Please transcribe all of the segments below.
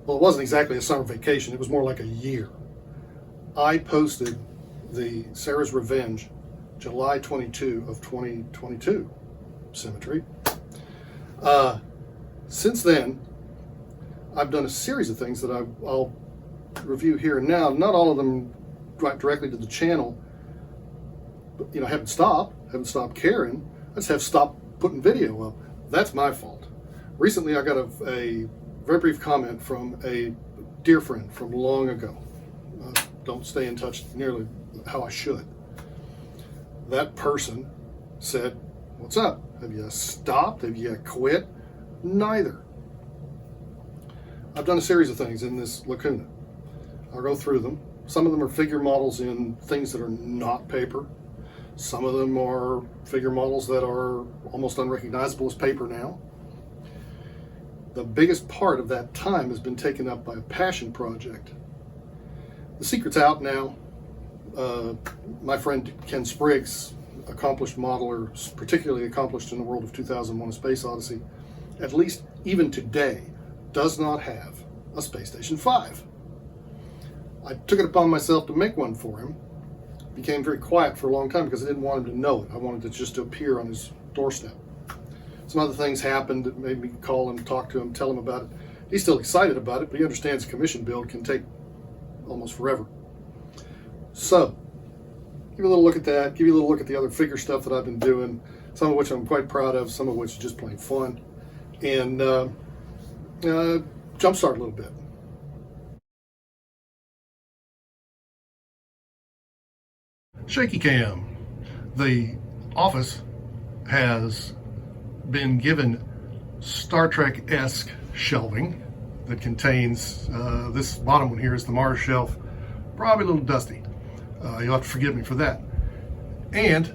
well, it wasn't exactly a summer vacation, it was more like a year. I posted the Sarah's Revenge, July 22 of 2022, symmetry. Since then, I've done a series of things that I'll review here and now. Not all of them right directly to the channel, but haven't stopped caring. I just have stopped putting video up. That's my fault. Recently, I got a very brief comment from a dear friend from long ago. Don't stay in touch nearly how I should. That person said, "What's up? Have you stopped? Have you quit?" Neither. I've done a series of things in this lacuna. I'll go through them. Some of them are figure models in things that are not paper. Some of them are figure models that are almost unrecognizable as paper now. The biggest part of that time has been taken up by a passion project. The secret's out now. My friend Ken Spriggs, accomplished modeler, particularly accomplished in the world of 2001: A Space Odyssey, at least even today, does not have a Space Station 5. I took it upon myself to make one for him. Became very quiet for a long time because I didn't want him to know it. I wanted it just to appear on his doorstep. Some other things happened that made me call him, talk to him, tell him about it. He's still excited about it, but he understands a commission build can take almost forever. So, give you a little look at that, give you a little look at the other figure stuff that I've been doing, some of which I'm quite proud of, some of which is just plain fun, and jumpstart a little bit. Shaky cam. The office has been given Star Trek-esque shelving that contains, this bottom one here is the Mars shelf, probably a little dusty. You'll have to forgive me for that. And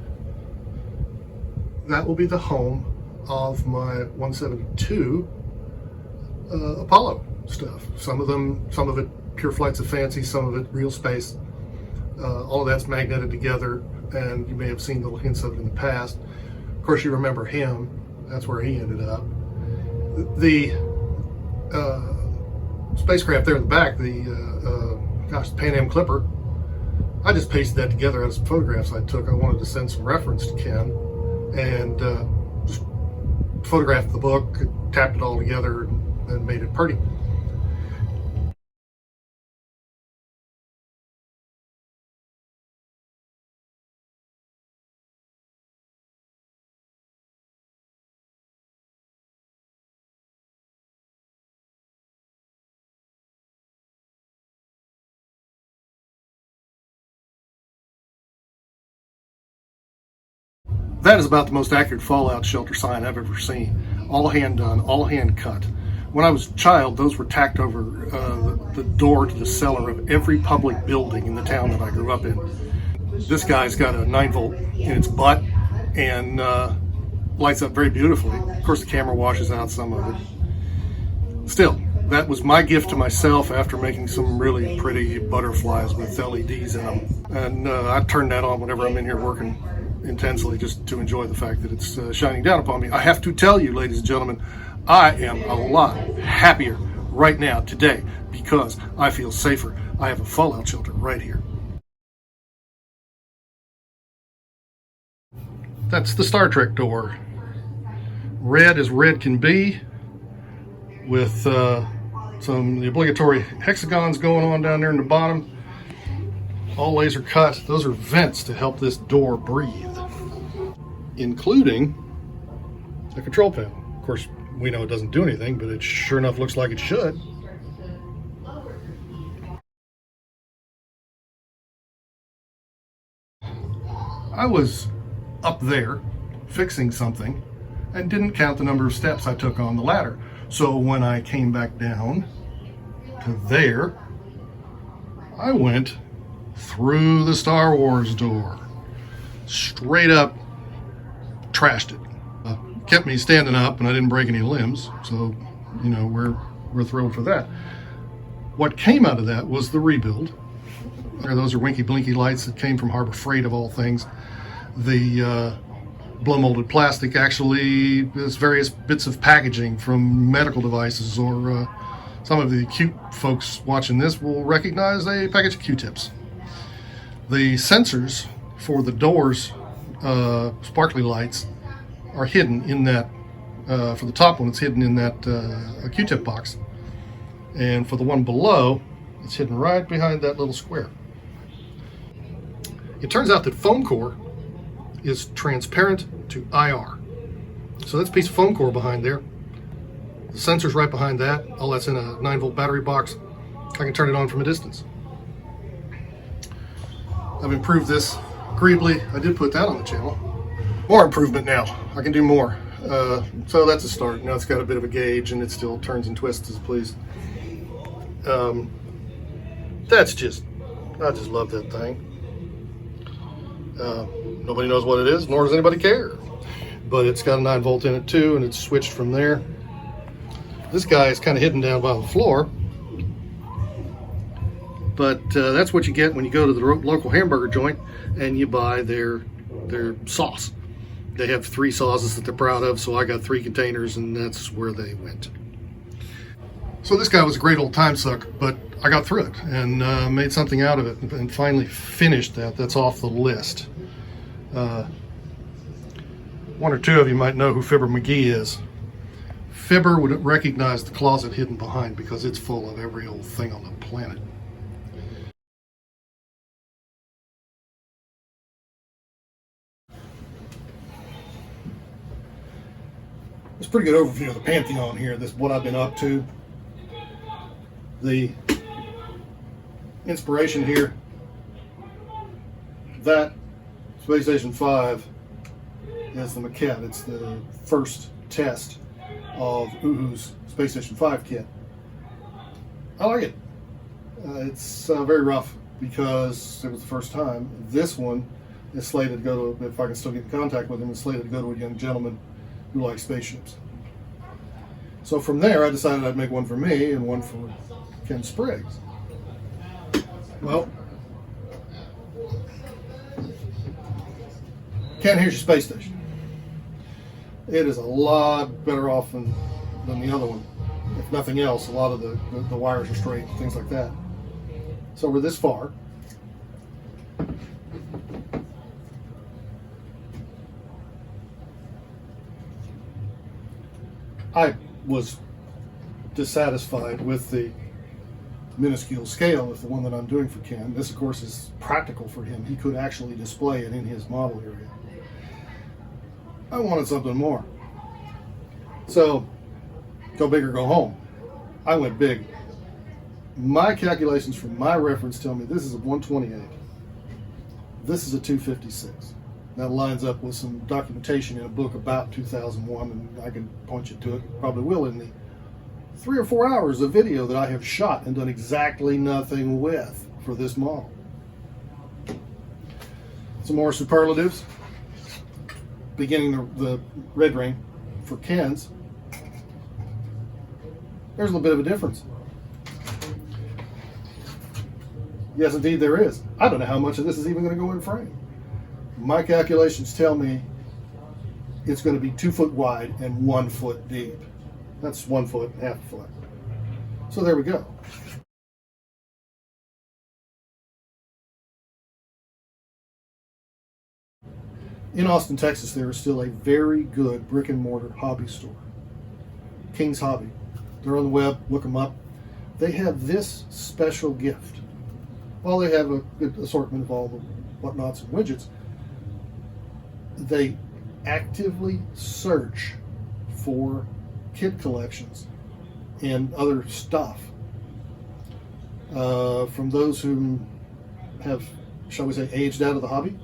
that will be the home of my 172 Apollo stuff. Some of it pure flights of fancy, some of it real space. All of that's magneted together, and you may have seen little hints of it in the past. Of course, you remember him. That's where he ended up. The spacecraft there in the back, the Pan Am Clipper, I just pasted that together out of some photographs I took. I wanted to send some reference to Ken, and just photographed the book, tapped it all together, and made it pretty. That is about the most accurate fallout shelter sign I've ever seen. All hand done, all hand cut. When I was a child, those were tacked over the door to the cellar of every public building in the town that I grew up in. This guy's got a 9-volt in its butt and lights up very beautifully. Of course, the camera washes out some of it. Still, that was my gift to myself after making some really pretty butterflies with LEDs in them. And I turn that on whenever I'm in here working intensely, just to enjoy the fact that it's shining down upon me. I have to tell you, ladies and gentlemen, I am a lot happier right now, today, because I feel safer. I have a fallout shelter right here. That's the Star Trek door. Red as red can be, with the obligatory hexagons going on down there in the bottom. All laser cut. Those are vents to help this door breathe, including a control panel. Of course, we know it doesn't do anything, but it sure enough looks like it should. I was up there fixing something and didn't count the number of steps I took on the ladder. So when I came back down to there, I went through the Star Wars door, straight up trashed it. Kept me standing up, and I didn't break any limbs, so we're thrilled for that. What came out of that was the rebuild. Those are winky blinky lights that came from Harbor Freight of all things. The blow molded plastic actually is various bits of packaging from medical devices or Some of the acute folks watching this will recognize a package of Q-tips. The sensors for the doors sparkly lights are hidden in that, for the top one it's hidden in that Q-tip box, and for the one below it's hidden right behind that little square. It turns out that foam core is transparent to IR. So that's a piece of foam core behind there. The sensor's right behind that. All that's in a 9-volt battery box. I can turn it on from a distance. I've improved this agreeably. I did put that on the channel. More improvement now. I can do more. So that's a start. Now it's got a bit of a gauge and it still turns and twists as pleased. That's just, I just love that thing. Nobody knows what it is, nor does anybody care. But it's got a 9-volt in it too, and it's switched from there. This guy is kind of hidden down by the floor. But that's what you get when you go to the local hamburger joint and you buy their sauce. They have 3 sauces that they're proud of, so I got 3 containers, and that's where they went. So this guy was a great old time suck, but I got through it and made something out of it and finally finished that. That's off the list. One or two of you might know who Fibber McGee is. Fibber would recognize the closet hidden behind because it's full of every old thing on the planet. It's a pretty good overview of the Pantheon here. This is what I've been up to. The inspiration here, that Space Station 5 is the maquette. It's the first test of Uhu's Space Station 5 kit. I like it. It's very rough because it was the first time. This one is slated to go to, if I can still get in contact with him, it's slated to go to a young gentleman who likes spaceships. So from there I decided I'd make one for me and one for Ken Spriggs. Well, Ken, here's your space station. It is a lot better off than the other one. If nothing else, a lot of the wires are straight and things like that. So we're this far. I was dissatisfied with the minuscule scale of the one that I'm doing for Ken. This, of course, is practical for him. He could actually display it in his model area. I wanted something more. So, go big or go home. I went big. My calculations from my reference tell me this is a 128. This is a 256. That lines up with some documentation in a book about 2001, and I can point you to it, probably will, in the 3 or 4 hours of video that I have shot and done exactly nothing with for this model. Some more superlatives. Beginning the red ring for Ken's. There's a little bit of a difference. Yes, indeed there is. I don't know how much of this is even going to go in frame. My calculations tell me it's going to be 2 foot wide and 1 foot deep. That's 1 foot and half a foot. So there we go. In Austin, Texas, there is still a very good brick and mortar hobby store. King's Hobby. They're on the web, look them up. They have this special gift. While they have a good assortment of all the whatnots and widgets, they actively search for kit collections and other stuff from those who have, shall we say, aged out of the hobby,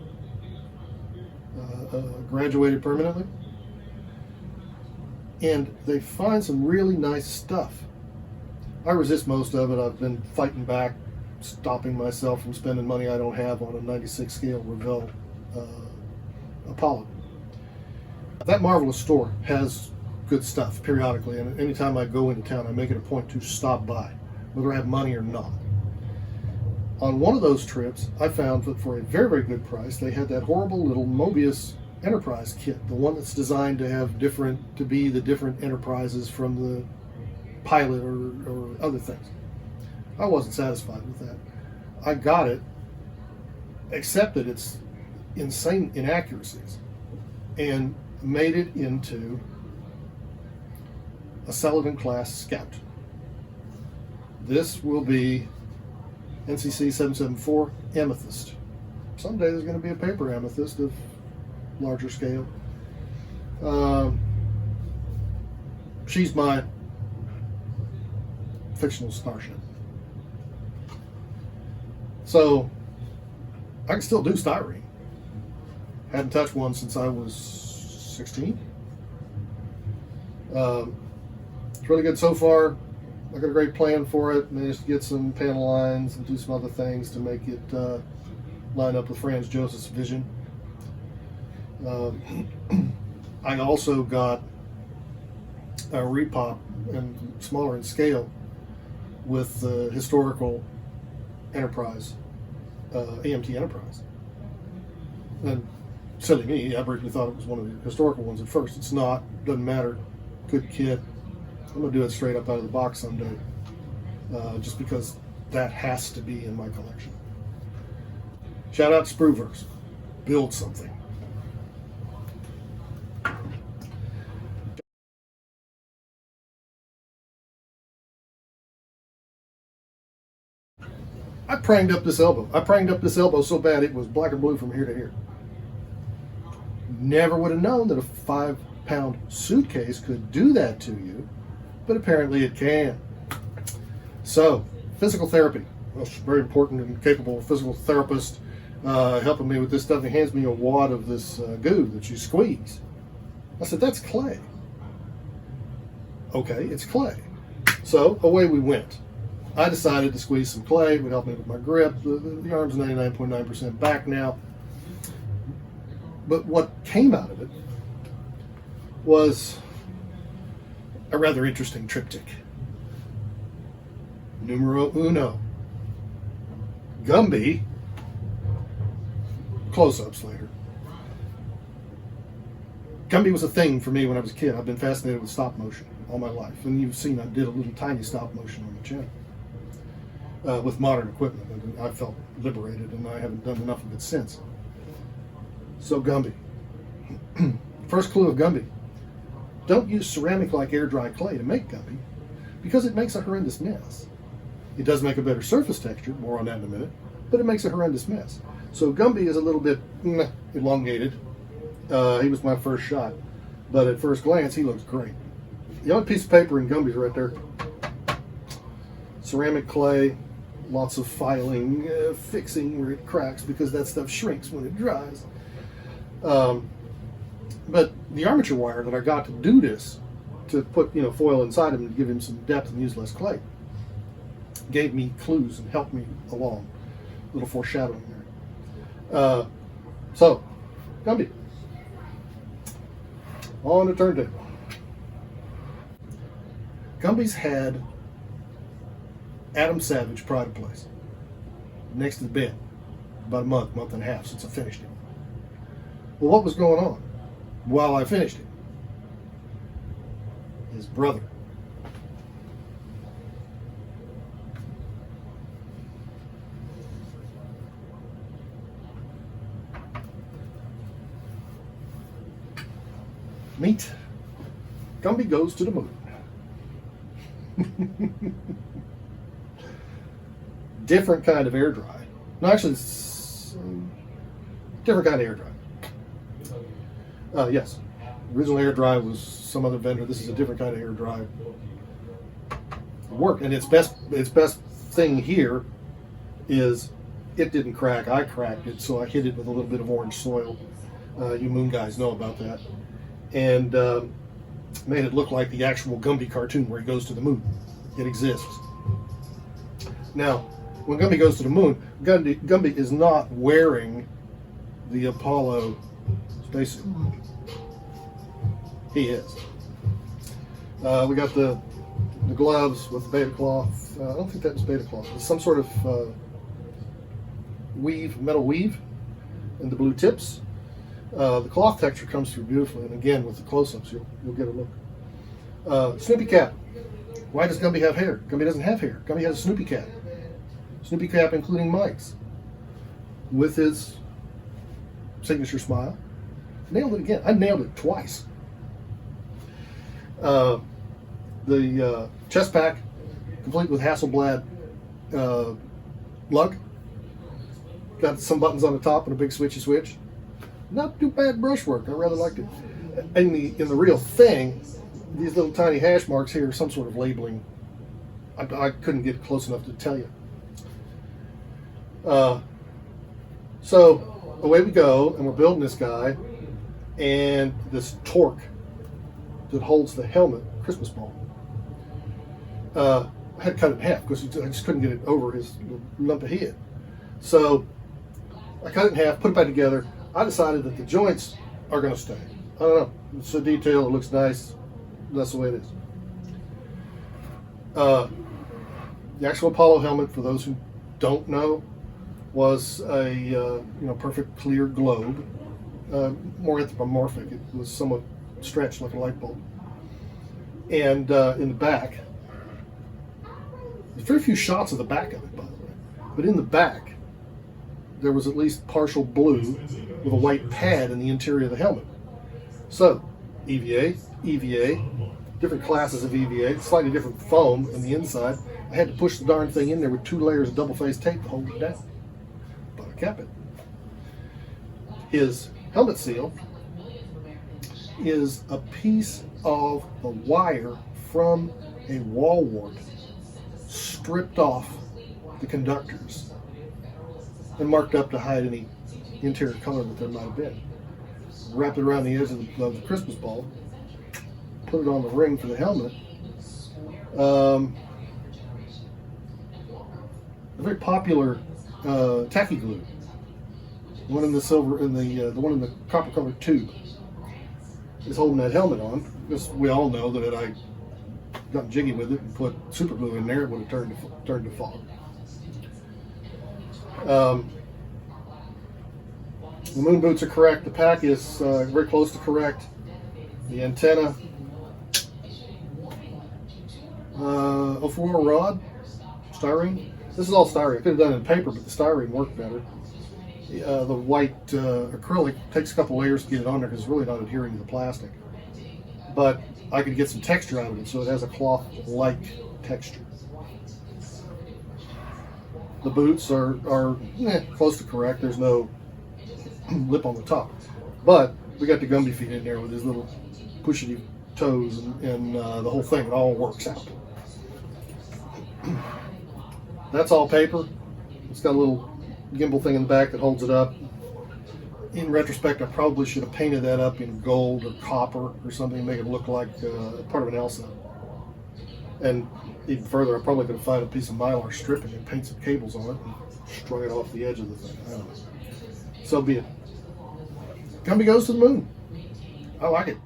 graduated permanently, and they find some really nice stuff. I resist most of it. I've been fighting back, stopping myself from spending money I don't have on a 96 scale Revell Apollo. That marvelous store has good stuff periodically, and anytime I go into town I make it a point to stop by, whether I have money or not. On one of those trips I found that for a very, very good price they had that horrible little Mobius Enterprise kit, the one that's designed to have to be the different enterprises from the pilot or other things. I wasn't satisfied with that. I got it, accepted its insane inaccuracies, and made it into a Sullivan class Scout. This will be NCC 774 Amethyst. Someday there's going to be a paper amethyst of larger scale. She's my fictional starship. So I can still do styrene. Hadn't touched one since I was 16. It's really good so far. I got a great plan for it. Managed to get some panel lines and do some other things to make it line up with Franz Joseph's vision. I also got a repop and smaller in scale with the historical Enterprise, AMT Enterprise. And silly me, I originally thought it was one of the historical ones at first. It's not, doesn't matter. Good kit. I'm going to do it straight up out of the box someday, just because that has to be in my collection. Shout out to Spruverse. Build something. I pranged up this elbow. I pranged up this elbow so bad it was black and blue from here to here. Never would have known that a 5-pound suitcase could do that to you, but apparently it can. So, physical therapy. Well, very important and capable physical therapist helping me with this stuff. He hands me a wad of this goo that you squeeze. I said, that's clay. Okay, it's clay. So, away we went. I decided to squeeze some clay. It would help me with my grip. The arm's 99.9% back now. But what came out of it was a rather interesting triptych. Numero uno. Gumby. Close-ups later. Gumby was a thing for me when I was a kid. I've been fascinated with stop motion all my life. And you've seen I did a little tiny stop motion on the channel. With modern equipment. And I felt liberated, and I haven't done enough of it since. So Gumby. First clue of Gumby. Don't use ceramic-like air-dry clay to make Gumby, because it makes a horrendous mess. It does make a better surface texture, more on that in a minute, but it makes a horrendous mess. So Gumby is a little bit elongated. He was my first shot, but at first glance, he looks great. The only piece of paper in Gumby's right there. Ceramic clay, lots of filing, fixing where it cracks, because that stuff shrinks when it dries. But the armature wire that I got to do this, to put foil inside him and give him some depth and use less clay, gave me clues and helped me along. A little foreshadowing there. So, Gumby. On the turntable. Gumby's had Adam Savage Pride of Place next to the bed. About a month and a half since I finished it. Well, what was going on while I finished it? His brother. Meet Gumby Goes to the Moon. Different kind of air dry. No, actually, it's different kind of air dry. Yes, original air dry was some other vendor. This is a different kind of air dry. Work, and its best thing here is it didn't crack. I cracked it, so I hit it with a little bit of orange soil. You moon guys know about that, and made it look like the actual Gumby cartoon where he goes to the moon. It exists. Now, when Gumby goes to the moon, Gumby is not wearing the Apollo spacesuit. He is. We got the gloves with the beta cloth. I don't think that was beta cloth. It's some sort of weave, metal weave, and the blue tips. The cloth texture comes through beautifully, and again with the close-ups, you'll get a look. Snoopy cap. Why does Gumby have hair? Gumby doesn't have hair. Gumby has a Snoopy cap. Snoopy cap including Mike's. With his signature smile. Nailed it again. I nailed it twice. The chest pack, complete with Hasselblad lug. Got some buttons on the top and a big switchy switch. Not too bad brushwork. I rather liked it. In the real thing, these little tiny hash marks here are some sort of labeling. I couldn't get close enough to tell you. So away we go, and we're building this guy, and this torque that holds the helmet, Christmas ball. I had to cut it in half because I just couldn't get it over his lump of head. So I cut it in half, put it back together. I decided that the joints are going to stay. I don't know. It's a detail. It looks nice. That's the way it is. The actual Apollo helmet, for those who don't know, was a perfect clear globe, more anthropomorphic. It was somewhat stretched like a light bulb. And in the back, there's very few shots of the back of it, by the way. But in the back, there was at least partial blue with a white pad in the interior of the helmet. So, EVA, different classes of EVA, slightly different foam in the inside. I had to push the darn thing in there with 2 layers of double-faced tape to hold it down. But I kept it. His helmet seal is a piece of the wire from a wall wart stripped off the conductors and marked up to hide any interior color that there might have been. Wrapped it around the edge of the Christmas ball, put it on the ring for the helmet. A very popular tacky glue. The one in the silver, the one in the copper colored tube is holding that helmet on. Because we all know that had I gotten jiggy with it and put super glue in there, it would have turned to fog. The moon boots are correct. The pack is very close to correct. The antenna, 04 rod, styrene. This is all styrene. I could have done it in paper, but the styrene worked better. The white acrylic takes a couple layers to get it on there because it's really not adhering to the plastic. But I could get some texture out of it, so it has a cloth-like texture. The boots are close to correct. There's no lip on the top, but we got the Gumby feet in there with his little pushy toes and the whole thing. It all works out. That's all paper. It's got a little gimbal thing in the back that holds it up. In retrospect, I probably should have painted that up in gold or copper or something to make it look like part of an Elsa. And even further, I probably could have found a piece of mylar stripping and paint some cables on it and strung it off the edge of the thing. I don't know. So be it. Gumby goes to the moon. I like it.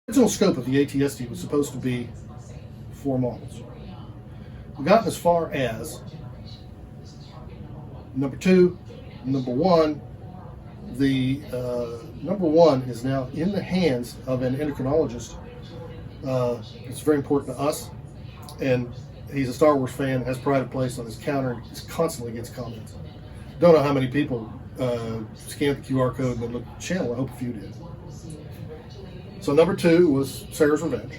original scope of the ATST was supposed to be 4 models. We've gotten as far as number 2, number 1. The number 1 is now in the hands of an endocrinologist. It's very important to us, and he's a Star Wars fan, has pride of place on his counter, and he constantly gets comments. Don't know how many people scanned the QR code and then looked at the channel. I hope a few did. So number 2 was Sarah's Revenge.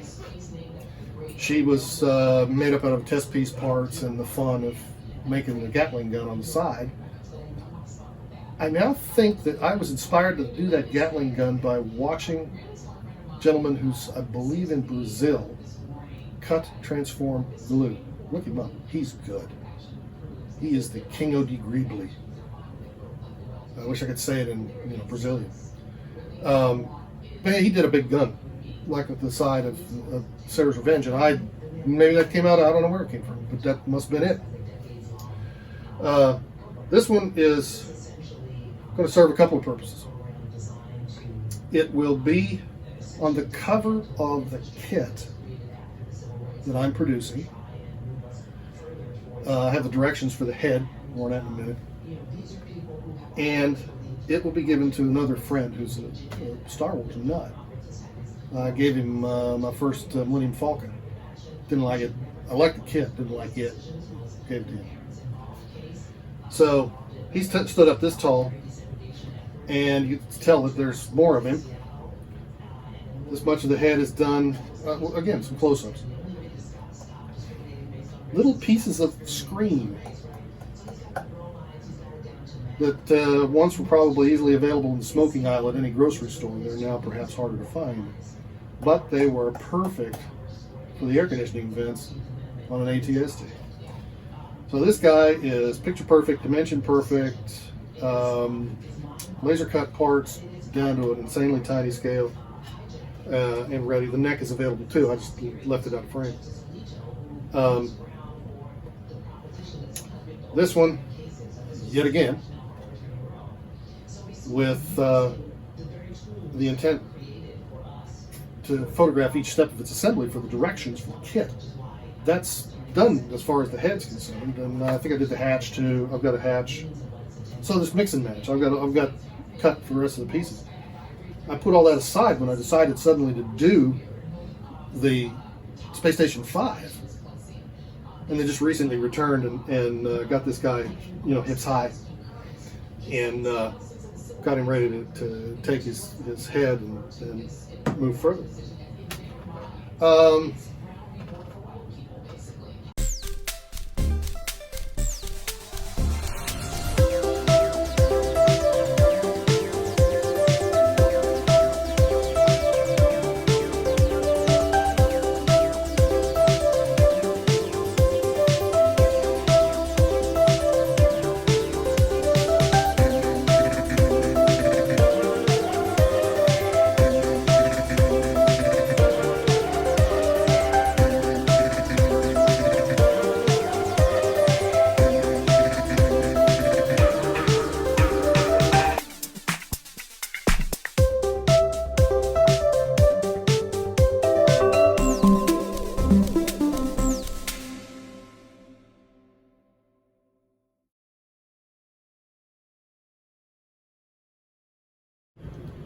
She was made up out of test piece parts and the fun of making the Gatling gun on the side. I now think that I was inspired to do that Gatling gun by watching a gentleman who's, I believe, in Brazil, cut, transform, glue. Look him up. He's good. He is the King de Greebly. I wish I could say it in Brazilian. But he did a big gun, like at the side of Sarah's Revenge, and maybe that came out, I don't know where it came from, but that must have been it. This one is going to serve a couple of purposes. It will be on the cover of the kit that I'm producing. I have the directions for the head, more on that in a minute. And it will be given to another friend who's a Star Wars nut. I gave him my first Millennium Falcon. Didn't like it. I liked the kit, didn't like it. Gave it to him. So he stood up this tall, and you can tell that there's more of him. This much of the head is done. Again, some close-ups. Little pieces of screen that once were probably easily available in the smoking aisle at any grocery store. They're now perhaps harder to find. But they were perfect for the air conditioning vents on an ATST. So this guy is picture perfect, dimension perfect, laser cut parts down to an insanely tiny scale, and ready. The neck is available too. I just left it out of frame. This one, yet again, with the intent to photograph each step of its assembly for the directions for the kit. That's done as far as the head's concerned, and I think I did the hatch too. I've got a hatch. So this mix and match, I've got cut for the rest of the pieces. I put all that aside when I decided suddenly to do the Space Station 5, and then just recently returned and got this guy, hips high, and got him ready to take his head and move further.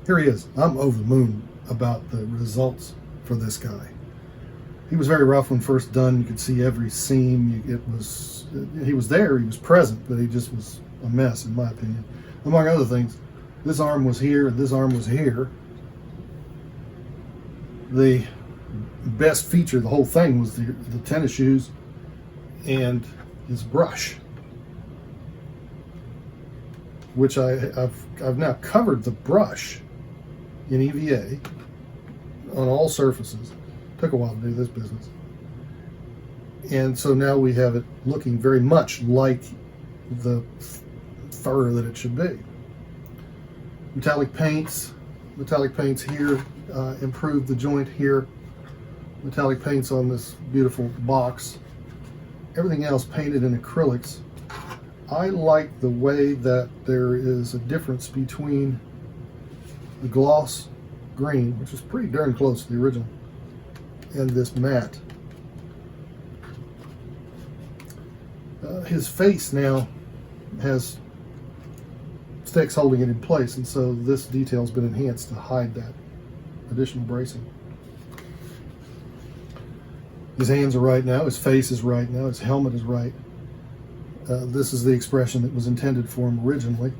Here he is. I'm over the moon about the results for this guy. He was very rough when first done. You could see every seam. He was there, he was present, but he just was a mess in my opinion. Among other things, this arm was here and this arm was here. The best feature of the whole thing was the tennis shoes and his brush, which I've now covered the brush in EVA on all surfaces. Took a while to do this business. And so now we have it looking very much like the fur that it should be. Metallic paints here, improved the joint here. Metallic paints on this beautiful box. Everything else painted in acrylics. I like the way that there is a difference between the gloss green, which is pretty darn close to the original, and this matte. His face now has sticks holding it in place, and so this detail's been enhanced to hide that additional bracing. His hands are right now, his face is right now, his helmet is right. This is the expression that was intended for him originally.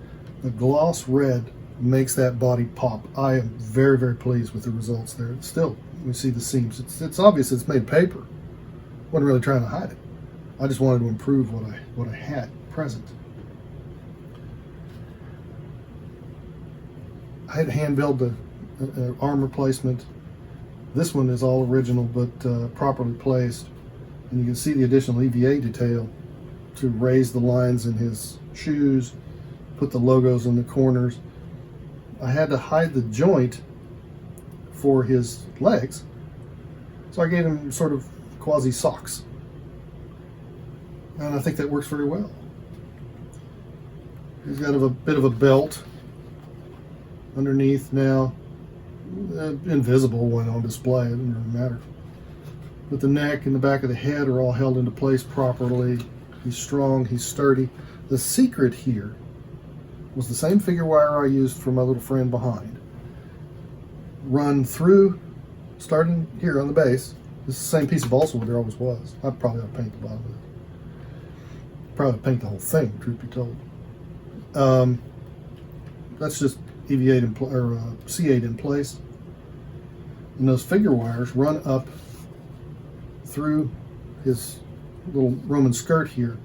The gloss red makes that body pop. I am very, very pleased with the results there. Still, we see the seams. It's obvious it's made of paper. Wasn't really trying to hide it. I just wanted to improve what I had present. I had hand-built the arm replacement. This one is all original, but properly placed. And you can see the additional EVA detail to raise the lines in his shoes, put the logos in the corners. I had to hide the joint for his legs, so I gave him sort of quasi socks. And I think that works very well. He's got a bit of a belt underneath now. Invisible when on display, it doesn't really matter. But the neck and the back of the head are all held into place properly. He's strong, he's sturdy. The secret here was the same figure wire I used for my little friend behind. Run through, starting here on the base. This is the same piece of balsa wood there always was. I probably ought to paint the bottom of it. Probably paint the whole thing, truth be told. That's just EVA or C8 in place. And those figure wires run up through his little Roman skirt here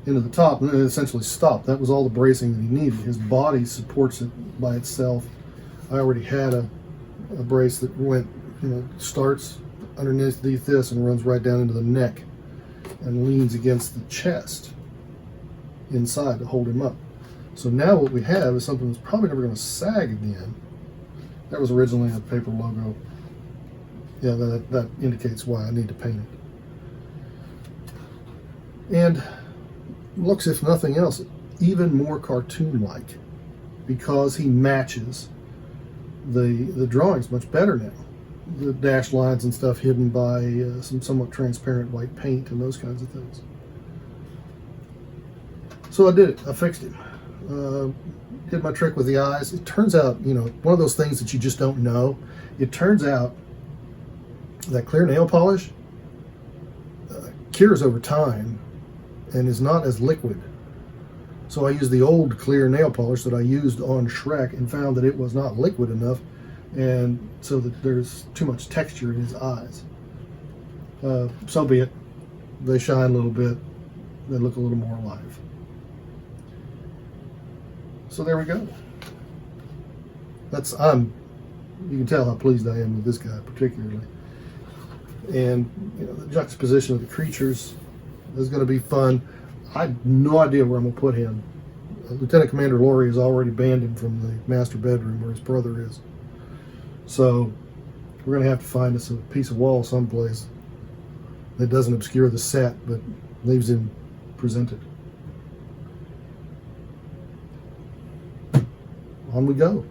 into the top, and it essentially stopped. That was all the bracing that he needed. His body supports it by itself. I already had a brace that went, starts underneath this and runs right down into the neck and leans against the chest inside to hold him up. So now what we have is something that's probably never going to sag again. That was originally a paper logo. Yeah, that indicates why I need to paint it. And looks, if nothing else, even more cartoon-like, because he matches the drawings much better now. The dashed lines and stuff hidden by some somewhat transparent white paint and those kinds of things. So I did it. I fixed him. Did my trick with the eyes. It turns out, one of those things that you just don't know. It turns out that clear nail polish cures over time and is not as liquid. So I used the old clear nail polish that I used on Shrek and found that it was not liquid enough, and so that there's too much texture in his eyes. So be it. They shine a little bit. They look a little more alive. So there we go. You can tell how pleased I am with this guy particularly. And the juxtaposition of the creatures is going to be fun. I have no idea where I'm going to put him. Lieutenant Commander Laurie has already banned him from the master bedroom where his brother is. So we're going to have to find us a piece of wall someplace that doesn't obscure the set but leaves him presented. On we go.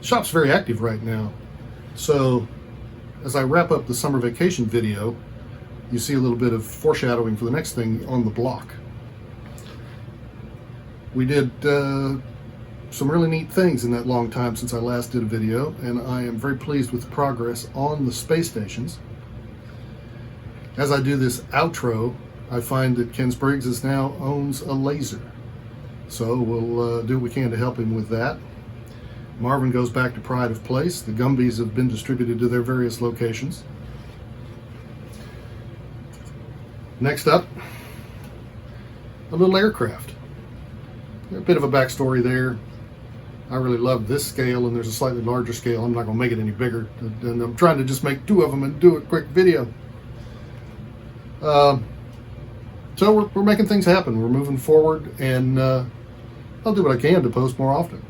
Shop's very active right now, so as I wrap up the summer vacation video, you see a little bit of foreshadowing for the next thing on the block. We did some really neat things in that long time since I last did a video, and I am very pleased with the progress on the space stations. As I do this outro, I find that Ken Spriggs now owns a laser, so we'll do what we can to help him with that. Marvin goes back to pride of place. The Gumbies have been distributed to their various locations. Next up, a little aircraft. A bit of a backstory there. I really love this scale, and there's a slightly larger scale. I'm not going to make it any bigger, and I'm trying to just make 2 of them and do a quick video. So we're making things happen. We're moving forward, and I'll do what I can to post more often.